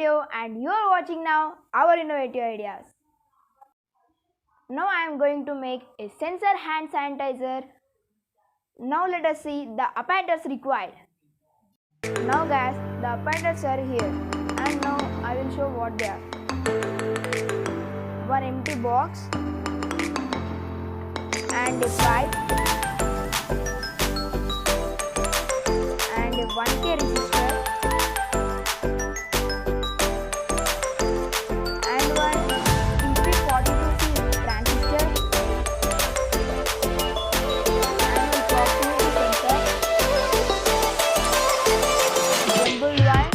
video and you are watching now our innovative ideas. Now I am going to make a sensor hand sanitizer. Now let us see the apparatus required. Now guys, the apparatus are here and now I will show what they are. One empty box and a pipe and a 1K resistor and one TP42C transistor and one proximity sensor, gimbal wire,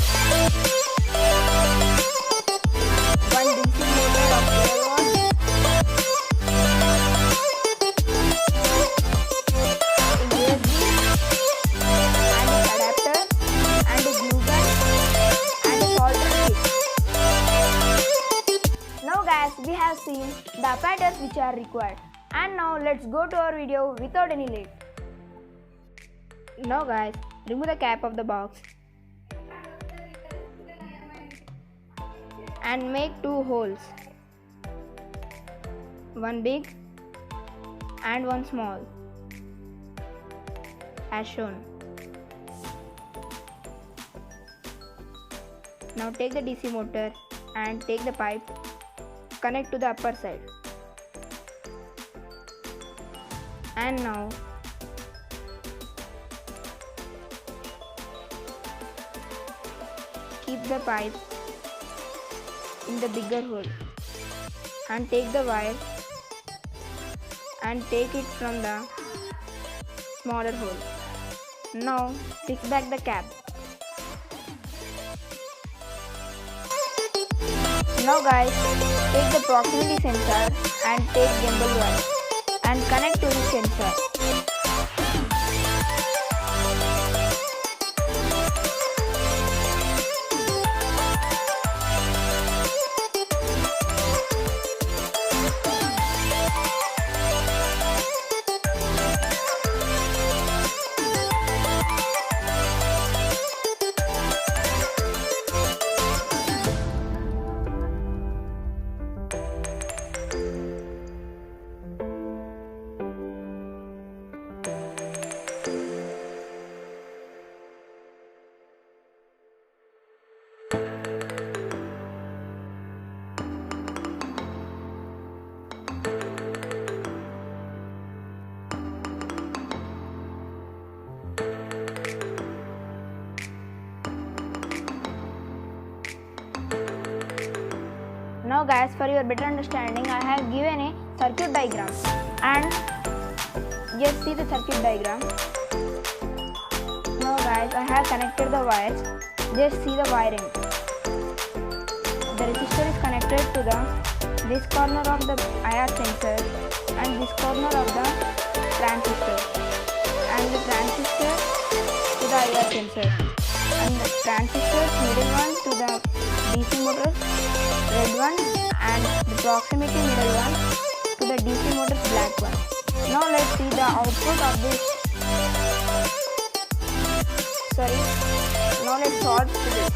one DC motor of 12 volts, a USB and a adapter and a glue gun and a solder kit. Now guys, we have seen the apparatus which are required, and now let's go to our video without any late. Now guys, remove the cap of the box and make two holes, one big and one small as shown. Now take the DC motor and take the pipe, connect to the upper side, and now keep the pipe in the bigger hole and take the wire and take it from the smaller hole. Now fix back the cap. Now guys, take the proximity sensor and take gimbal wire and connect to the sensor. Now guys, for your better understanding, I have given a circuit diagram and just see the circuit diagram. Now guys, I have connected the wires. Just see the wiring. The resistor is connected to this corner of the IR sensor and this corner of the transistor, and the transistor to the IR sensor, and the transistor's middle one to the DC motor red one and the proximity middle one to the DC motor black one. Now let's see the output of this. Now let's solve to this.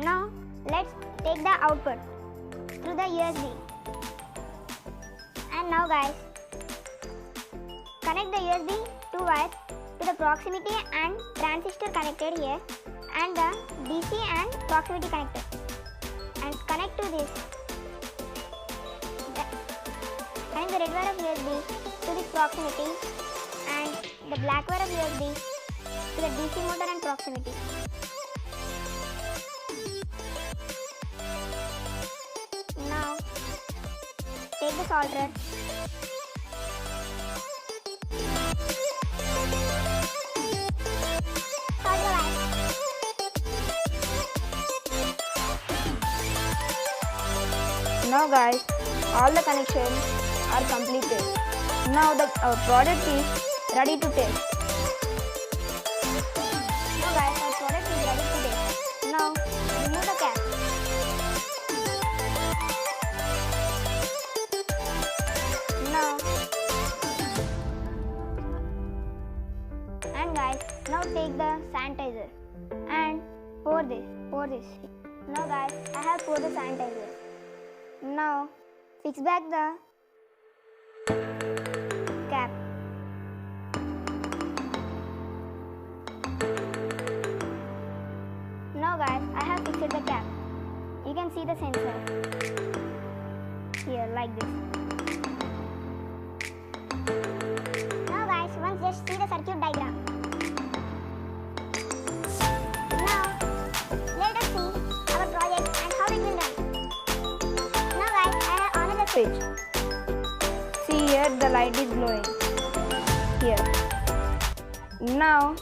Now let's take the output through the USB, and now guys, connect the USB 2 wires to the proximity and transistor connected here and the DC and proximity connector, and connect to this. Connect the red wire of USB to this proximity and the black wire of USB to the DC motor and proximity. Now take the solder Now guys, all the connections are completed. Now the product is ready to test. Now guys, our product is ready to test. Now remove the cap. Now and guys, now take the sanitizer and pour this. Now guys, I have poured the sanitizer. Now fix back the cap. Now guys, I have fixed the cap. You can see the sensor here like this. Now guys, once just see the circuit diagram. Now let us see our project and how it will run. Now guys, I have on the Switch. See here the light is glowing. Here. Now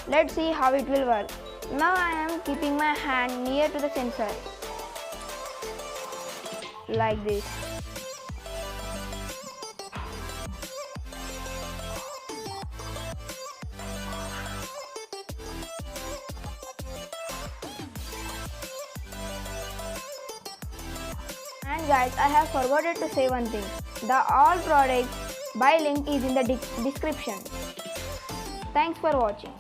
let's see how it will work. Now I am keeping my hand near to the sensor. Like this. And guys, I have forgotten to say one thing. The all products buy link is in the description. Thanks for watching.